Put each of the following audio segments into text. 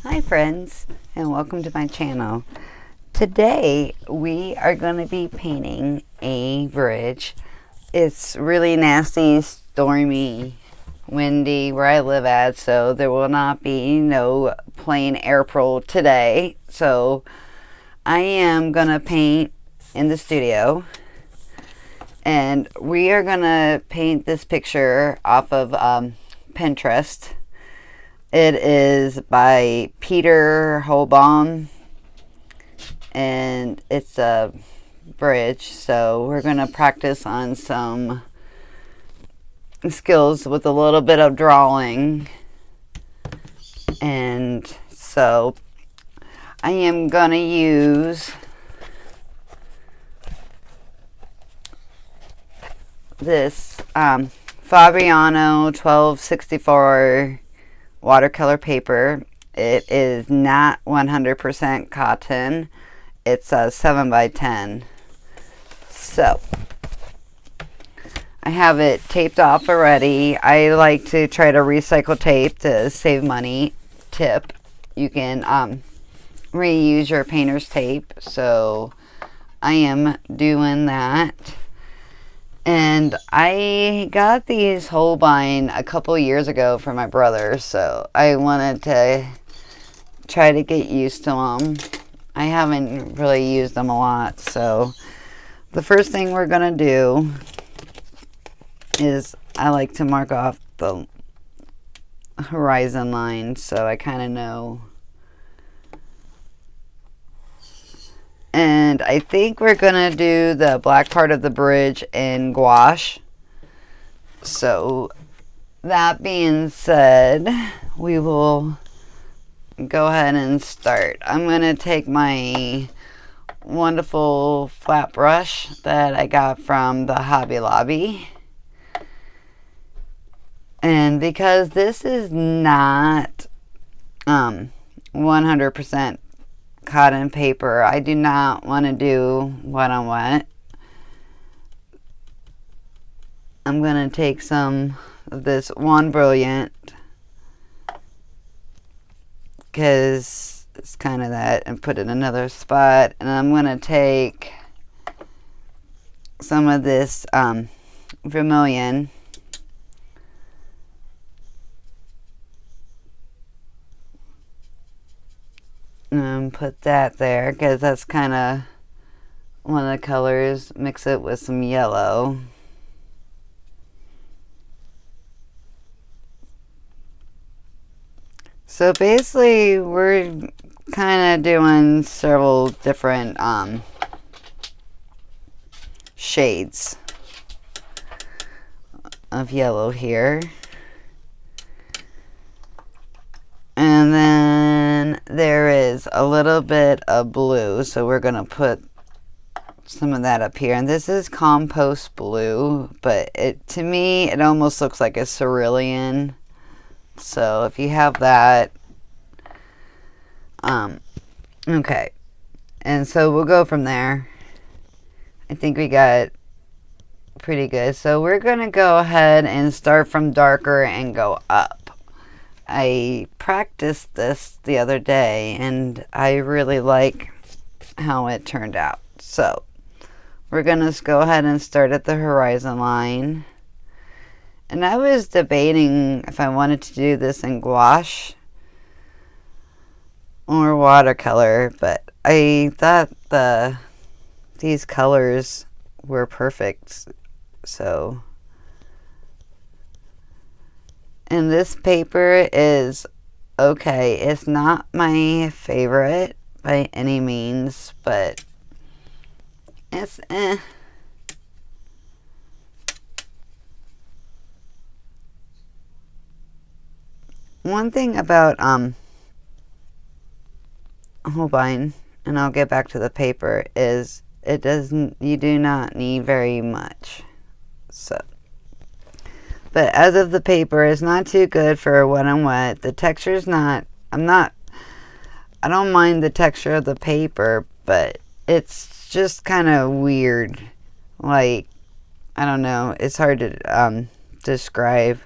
Hi friends, and welcome to my channel. Today we are going to be painting a bridge. It's really nasty, stormy, windy where I live at, so there will not be no plain April today. So I am going to paint in the studio, and we are going to paint this picture off of Pinterest. It is by Peter Holbaum, and it's a bridge, so we're going to practice on some skills with a little bit of drawing. And so I am going to use this Fabriano 1264 watercolor paper. It is not 100% cotton. It's a 7x10. So I have it taped off already. I like to try to recycle tape to save money. Tip: you can reuse your painter's tape. So I am doing that. And I got these Holbein a couple years ago for my brother, so I wanted to try to get used to them. I haven't really used them a lot, so the first thing we're going to do is I like to mark off the horizon line so I kind of know. And I think we're going to do the black part of the bridge in gouache. So that being said, we will go ahead and start. I'm going to take my wonderful flat brush that I got from the Hobby Lobby. And because this is not 100% cotton paper, I do not want to do wet on wet. I'm going to take some of this One Brilliant, because it's kind of that, and put it in another spot. And I'm going to take some of this vermilion, and put that there because that's kind of one of the colors. Mix it with some yellow. So basically we're kind of doing several different shades of yellow here. And then there is a little bit of blue, so we're going to put some of that up here. And this is compost blue, but to me it almost looks like a cerulean. So if you have that, okay. And so we'll go from there. I think we got pretty good. So we're going to go ahead and start from darker and go up. I practiced this the other day and I really like how it turned out. So we're going to go ahead and start at the horizon line. And I was debating if I wanted to do this in gouache or watercolor, but I thought these colors were perfect. So, and this paper is okay. It's not my favorite by any means, but it's One thing about Holbein, and I'll get back to the paper, is you do not need very much. So, but as of the paper, it's not too good for wet on wet. The texture's not, I don't mind the texture of the paper, but it's just kind of weird. Like, I don't know, it's hard to describe.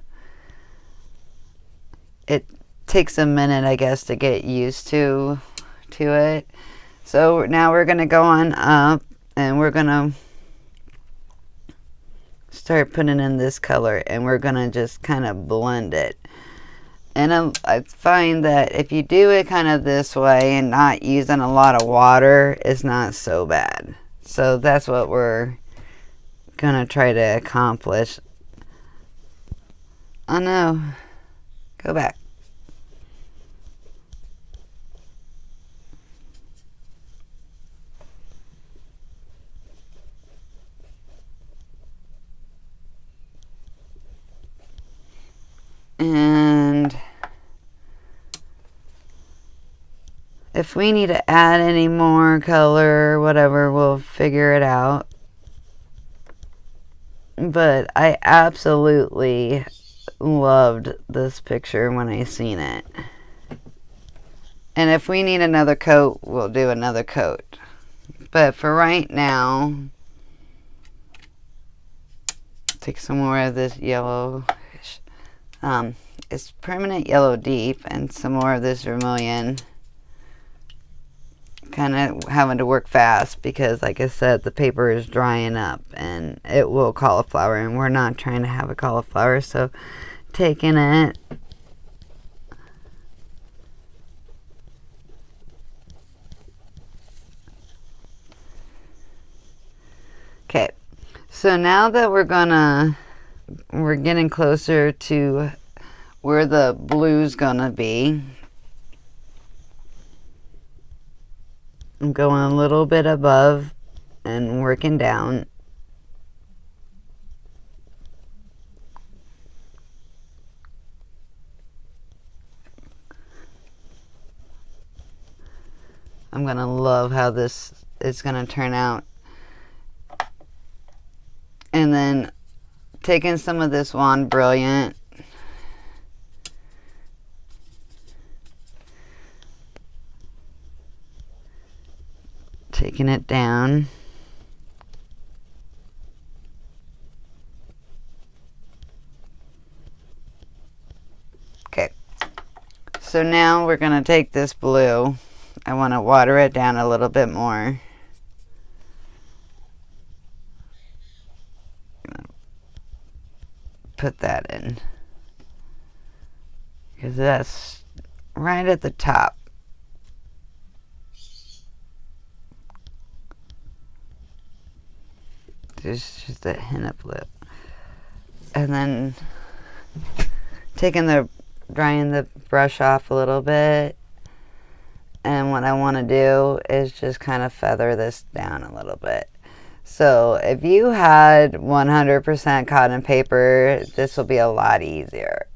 takes a minute, I guess, to get used to it. So now we're going to go on up and we're going to start putting in this color, and we're going to just kind of blend it. And I find that if you do it kind of this way and not using a lot of water, it's not so bad. So that's what we're going to try to accomplish. Oh no, go back. And if we need to add any more color or whatever, we'll figure it out. But I absolutely loved this picture when I seen it. And if we need another coat, we'll do another coat. But for right now, take some more of this yellow. It's permanent yellow deep, and some more of this vermilion. Kind of having to work fast because, like I said, the paper is drying up and it will cauliflower, and we're not trying to have a cauliflower. So taking it, okay, so now that we're getting closer to where the blue's gonna be, I'm going a little bit above and working down. I'm gonna love how this is gonna turn out. And then taking some of this Wand Brilliant, taking it down. Okay, so now we're going to take this blue. I want to water it down a little bit more. Put that in, because that's right at the top. There's just a hint of blue. And then drying the brush off a little bit. And what I want to do is just kind of feather this down a little bit. So if you had 100% cotton paper, this will be a lot easier.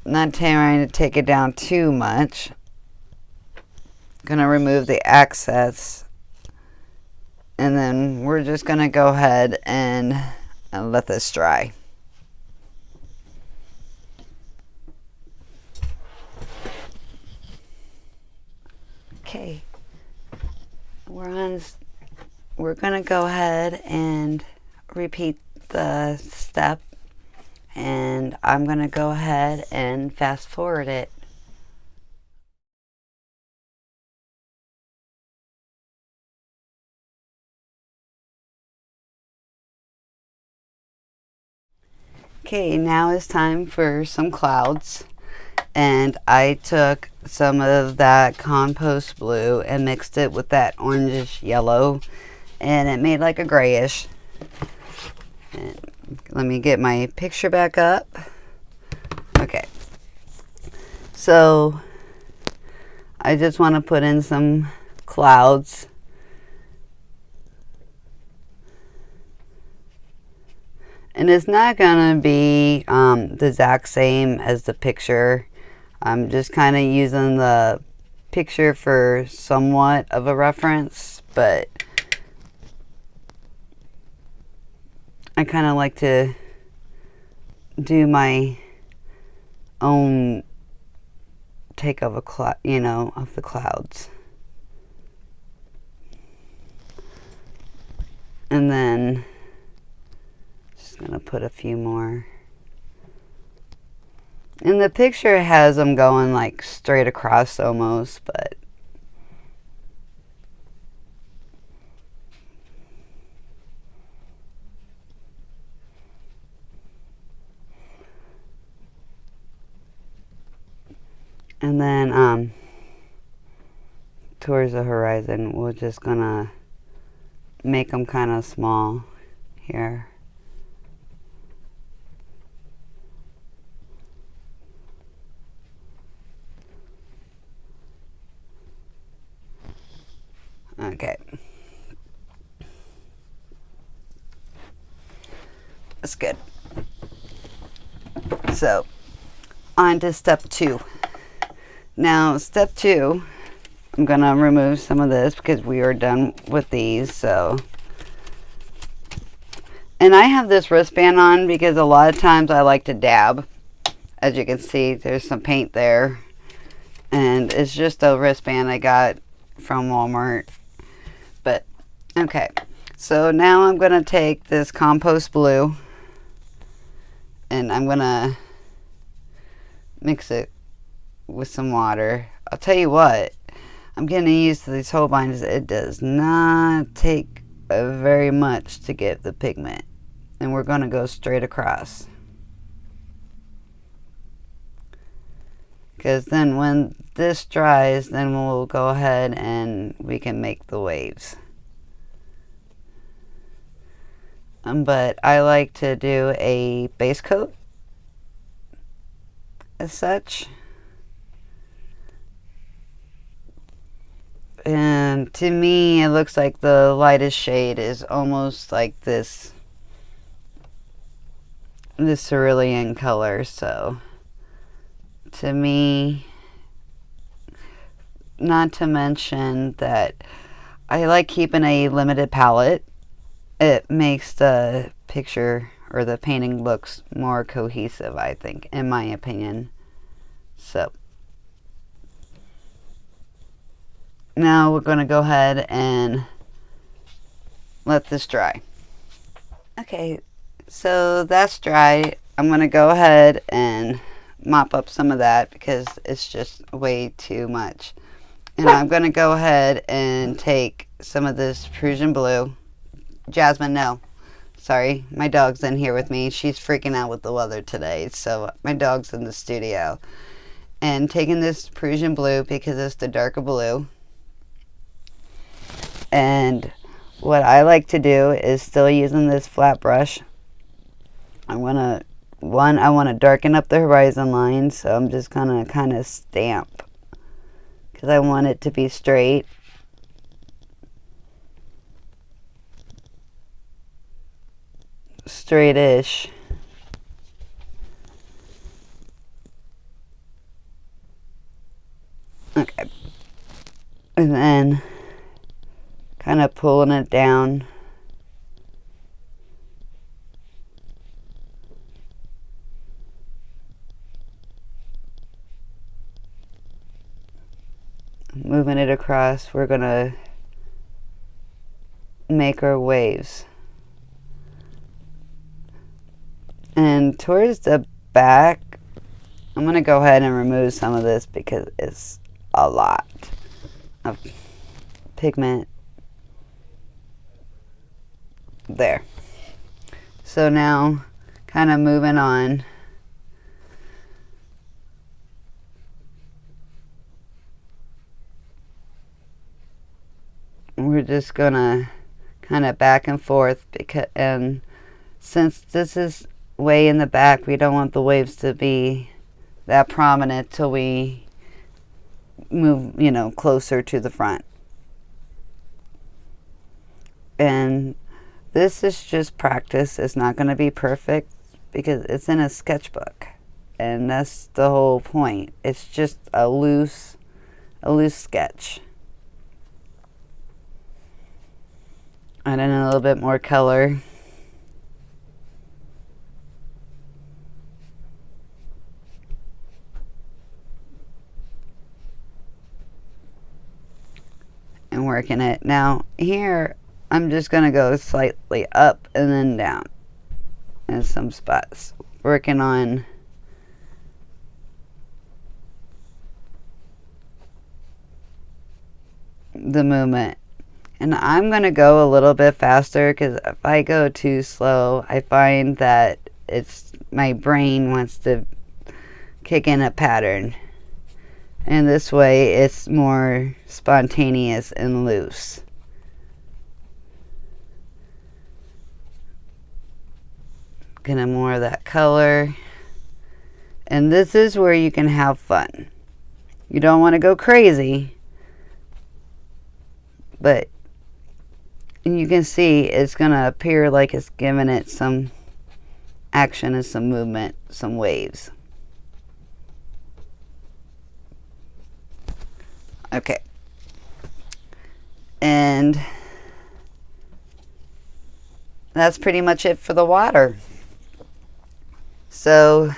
Not trying to take it down too much. Gonna remove the excess. And then we're just going to go ahead and let this dry. Okay. We're going to go ahead and repeat the step. And I'm going to go ahead and fast forward it. Okay, now it's time for some clouds, and I took some of that compost blue and mixed it with that orangish yellow, and it made like a grayish. And let me get my picture back up. Okay, so I just want to put in some clouds. And it's not going to be the exact same as the picture. I'm just kind of using the picture for somewhat of a reference, but I kind of like to do my own take of of the clouds. And then gonna put a few more. And the picture has them going like straight across almost, but and then towards the horizon, we're just gonna make them kind of small here. Okay. That's good. So, on to step 2. Now, step 2, I'm going to remove some of this because we are done with these. So, and I have this wristband on because a lot of times I like to dab. As you can see, there's some paint there. And it's just a wristband I got from Walmart. But, okay. So now I'm going to take this compost blue and I'm going to mix it with some water. I'll tell you what, I'm getting used to these Holbeins. It does not take very much to get the pigment. And we're going to go straight across. Because then when this dries, then we'll go ahead and we can make the waves. But I like to do a base coat as such. And to me, it looks like the lightest shade is almost like this cerulean color. So to me, not to mention that I like keeping a limited palette. It makes the picture or the painting looks more cohesive, I think, in my opinion. So now we're going to go ahead and let this dry. Okay, so that's dry. I'm going to go ahead and mop up some of that because it's just way too much. And I'm going to go ahead and take some of this Prussian blue. Jasmine, no. Sorry, my dog's in here with me. She's freaking out with the weather today, so my dog's in the studio. And taking this Prussian blue because it's the darker blue. And what I like to do is still using this flat brush. I want to darken up the horizon line, so I'm just going to kind of stamp because I want it to be straight. Straight-ish. Okay. And then kind of pulling it down. Moving it across, we're going to make our waves. And towards the back, I'm going to go ahead and remove some of this because it's a lot of pigment. There. So now, kind of moving on. We're just going to kind of back and forth and since this is way in the back, we don't want the waves to be that prominent till we move, closer to the front. And this is just practice. It's not going to be perfect because it's in a sketchbook, and that's the whole point. It's just a loose sketch. Add in a little bit more color. And working it. Now here I'm just going to go slightly up and then down in some spots. Working on the movement. And I'm going to go a little bit faster because if I go too slow, I find that my brain wants to kick in a pattern. And this way it's more spontaneous and loose. Getting more of that color. And this is where you can have fun. You don't want to go crazy, but you can see it's going to appear like it's giving it some action and some movement, some waves. Okay. And that's pretty much it for the water. So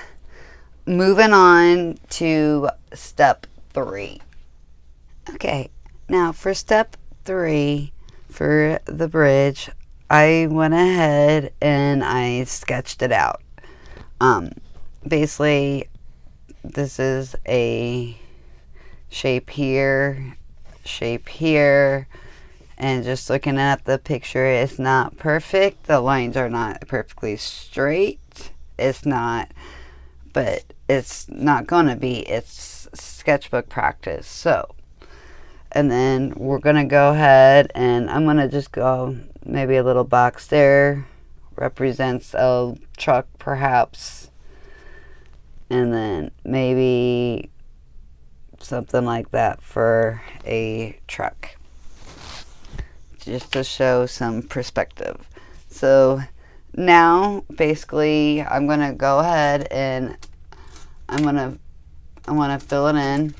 moving on to step 3. Okay, now for step 3, for the bridge, I went ahead and I sketched it out. Basically, this is a shape here, and just looking at the picture, it's not perfect. The lines are not perfectly straight. It's not, but it's not gonna be. It's sketchbook practice. So, and then we're gonna go ahead and I'm gonna just go maybe a little box there, represents a truck perhaps, and then maybe something like that for a truck, just to show some perspective. So now basically I'm gonna go ahead and I want to fill it in.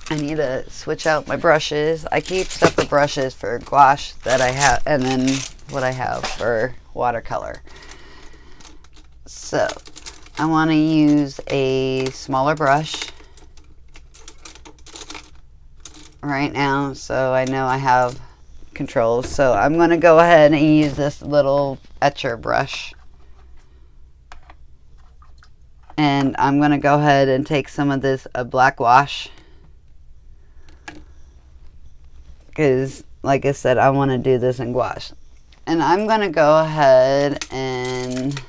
I need to switch out my brushes. I keep separate brushes for gouache that I have, and then what I have for watercolor. So I want to use a smaller brush right now, so I know I have controls. So I'm going to go ahead and use this little etcher brush, and I'm going to go ahead and take some of this black gouache, because like I said, I want to do this in gouache. And I'm going to go ahead and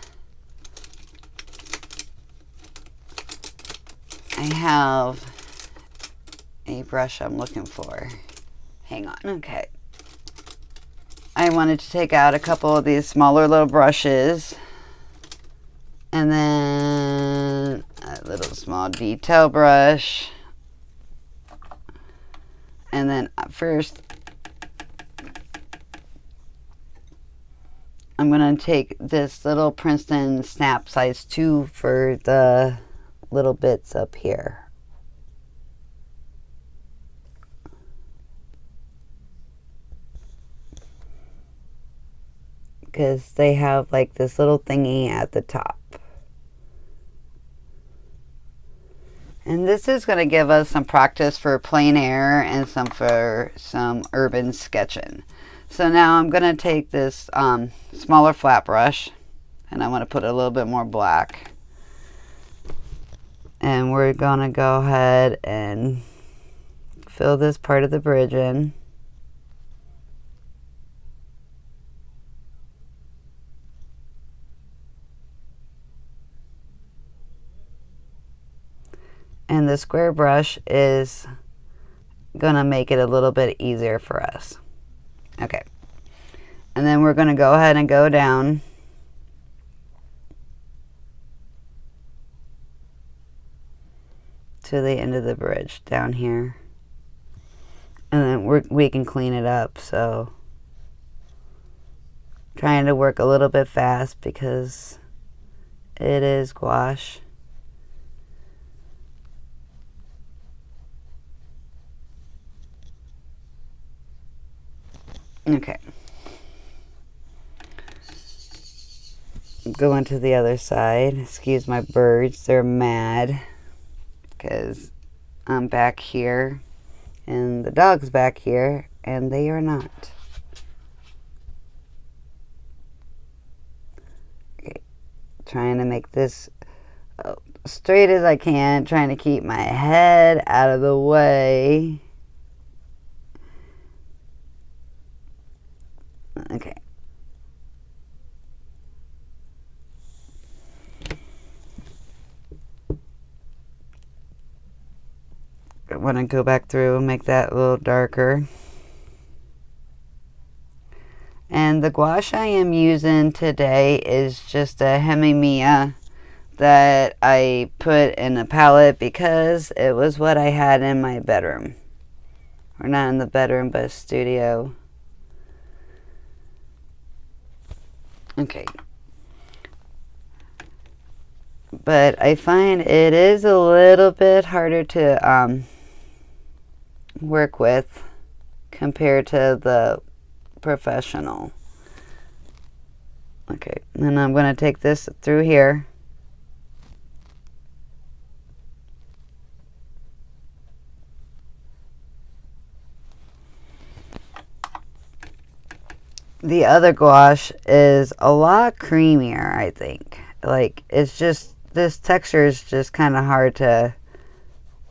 I have a brush I'm looking for. Hang on. Okay. I wanted to take out a couple of these smaller little brushes, and then a little small detail brush, and then first I'm going to take this little Princeton snap size 2 for the little bits up here. Because they have like this little thingy at the top. And this is going to give us some practice for plein air and some for some urban sketching. So now I'm going to take this smaller flat brush, and I want to put a little bit more black. And we're going to go ahead and fill this part of the bridge in. And the square brush is going to make it a little bit easier for us. Okay. And then we're going to go ahead and go down to the end of the bridge down here. And then we can clean it up. So trying to work a little bit fast because it is gouache. Okay. Going to the other side. Excuse my birds. They're mad because I'm back here and the dog's back here and they are not. Okay. Trying to make this straight as I can. Trying to keep my head out of the way. Okay. I want to go back through and make that a little darker. And the gouache I am using today is just a Hemimia that I put in a palette because it was what I had in my bedroom. Or not in the bedroom, but a studio. Okay. But I find it is a little bit harder to work with compared to the professional. Okay, and I'm going to take this through here. The other gouache is a lot creamier, I think. Like, it's just, this texture is just kind of hard to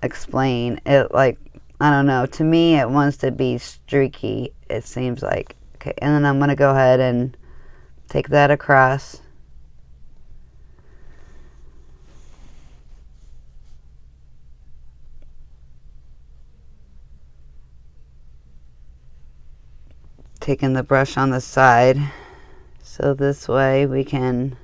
explain. It, like, I don't know. To me, it wants to be streaky, it seems like. Okay, and then I'm going to go ahead and take that across. Taking the brush on the side. So this way we can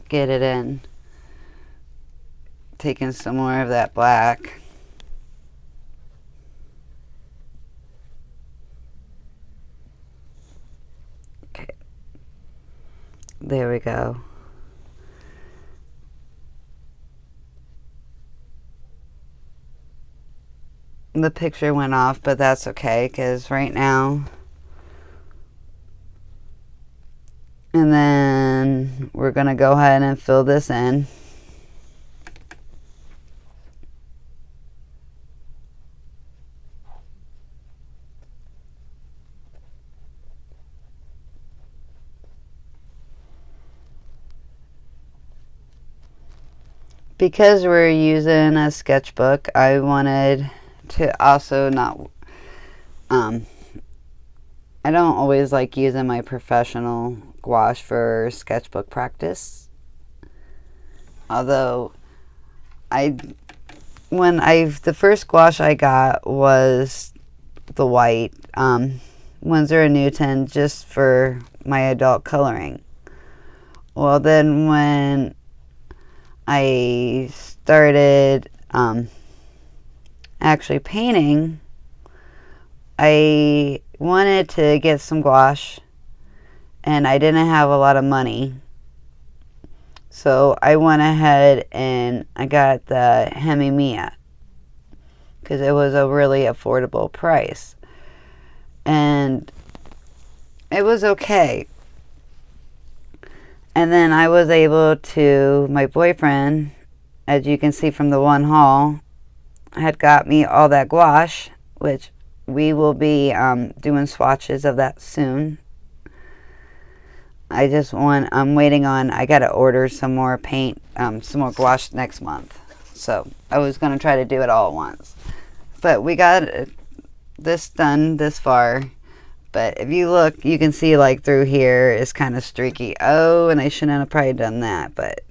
get it in. Taking some more of that black. Okay. There we go. The picture went off, but that's okay because right now. And then we're going to go ahead and fill this in. Because we're using a sketchbook, I wanted to also not, I don't always like using my professional gouache for sketchbook practice. Although, the first gouache I got was the white, Winsor & Newton, just for my adult coloring. Well, then when I started actually painting, I wanted to get some gouache and I didn't have a lot of money. So I went ahead and I got the Hemimia because it was a really affordable price. And it was okay. And then I was able to, my boyfriend, as you can see from the one haul, had got me all that gouache, which we will be doing swatches of that soon. I'm waiting on, I got to order some more paint, some more gouache next month. So I was going to try to do it all at once. But we got this done this far. But if you look, you can see like through here is kind of streaky. Oh, and I shouldn't have probably done that, but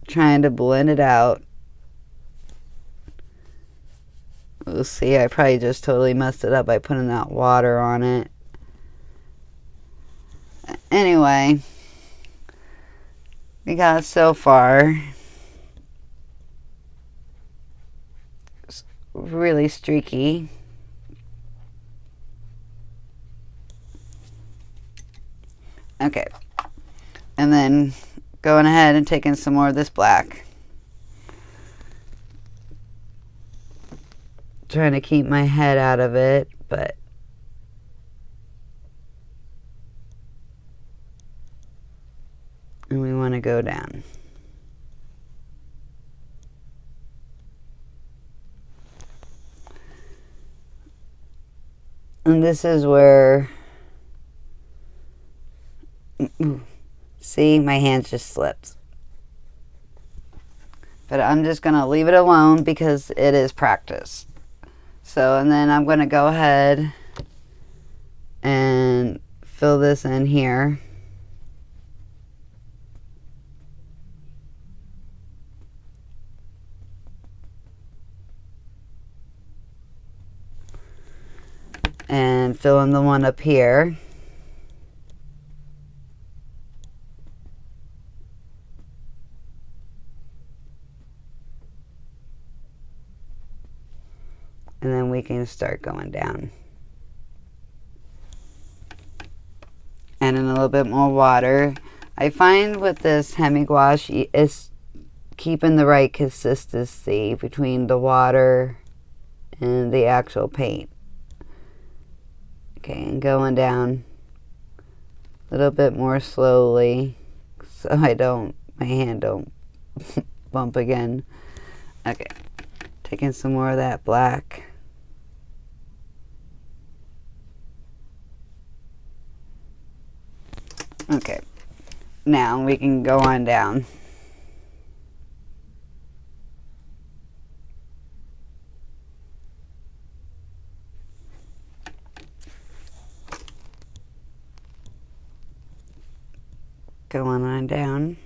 trying to blend it out. We'll see, I probably just totally messed it up by putting that water on it. Anyway, we got so far. It's really streaky. Okay, and then going ahead and taking some more of this black. Trying to keep my head out of it, but and we want to go down. And this is where, see, my hand just slipped. But I'm just going to leave it alone because it is practice. So, and then I'm going to go ahead and fill this in here. And fill in the one up here. And then we can start going down. And in a little bit more water. I find with this hemi-gouache is keeping the right consistency between the water and the actual paint. Okay, and going down a little bit more slowly so my hand don't bump again. Okay, taking some more of that black. Okay, now we can go on down. Going on down.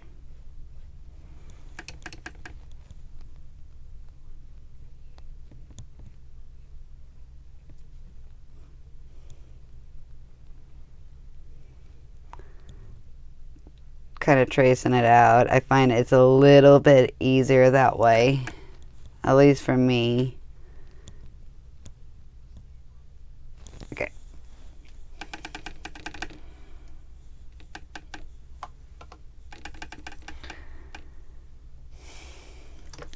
Kind of tracing it out. I find it's a little bit easier that way, at least for me. Okay.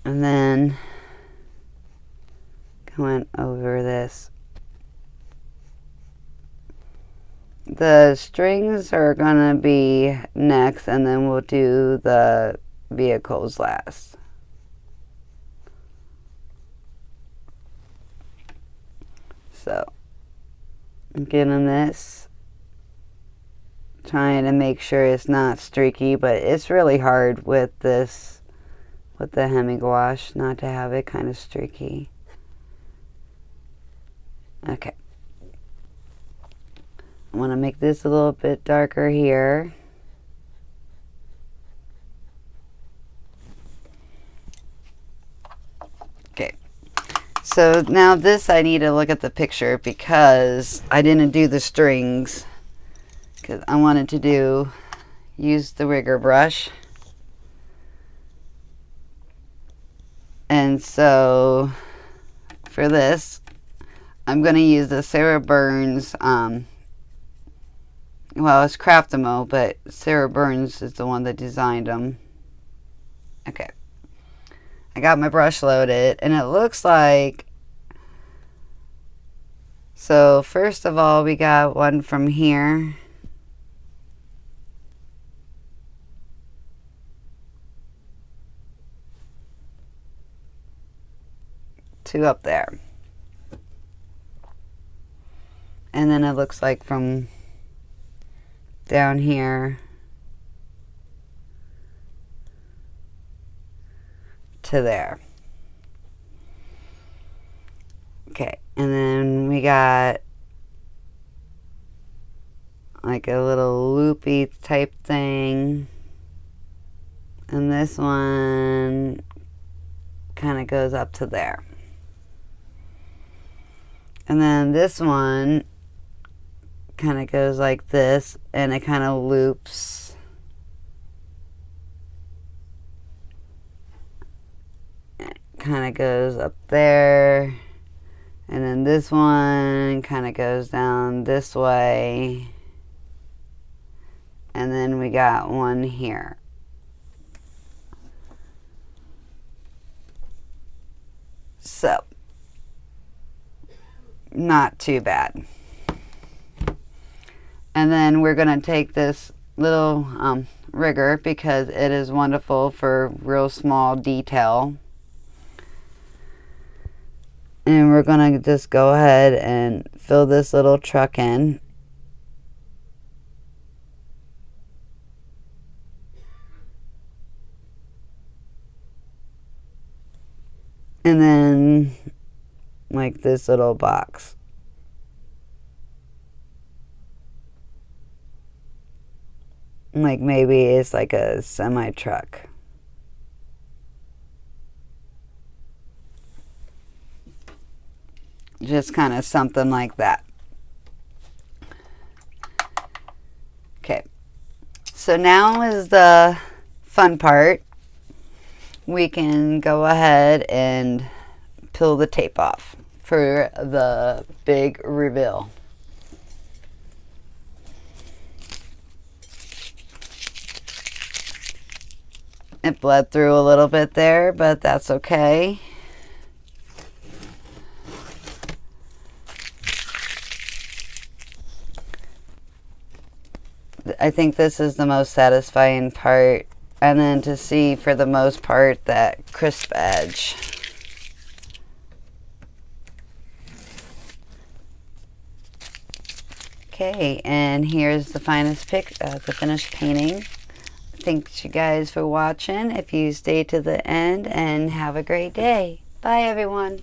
And then going over this. The strings are gonna be next, and then we'll do the vehicles last. So, I'm getting this, trying to make sure it's not streaky, but it's really hard with this, with the hemi-gouache, not to have it kind of streaky. Okay. I want to make this a little bit darker here. Okay. So now this, I need to look at the picture because I didn't do the strings because I wanted to use the rigger brush. And so for this, I'm going to use the Sarah Burns, well, it's Craftimo, but Sarah Burns is the one that designed them. Okay. I got my brush loaded, and it looks like, so first of all, we got one from here. Two up there. And then it looks like from down here to there. Okay, and then we got like a little loopy type thing, and this one kind of goes up to there. And then this one kind of goes like this, and it kind of loops. It kind of goes up there. And then this one kind of goes down this way. And then we got one here. So, not too bad. And then we're going to take this little rigger because it is wonderful for real small detail. And we're going to just go ahead and fill this little truck in. And then like this little box. Like maybe it's like a semi truck. Just kind of something like that. Okay. So now is the fun part. We can go ahead and peel the tape off for the big reveal. It bled through a little bit there, but that's okay. I think this is the most satisfying part. And then to see, for the most part, that crisp edge. Okay, and here's the the finished painting. Thanks you guys for watching. If you stay to the end, and have a great day. Bye, everyone.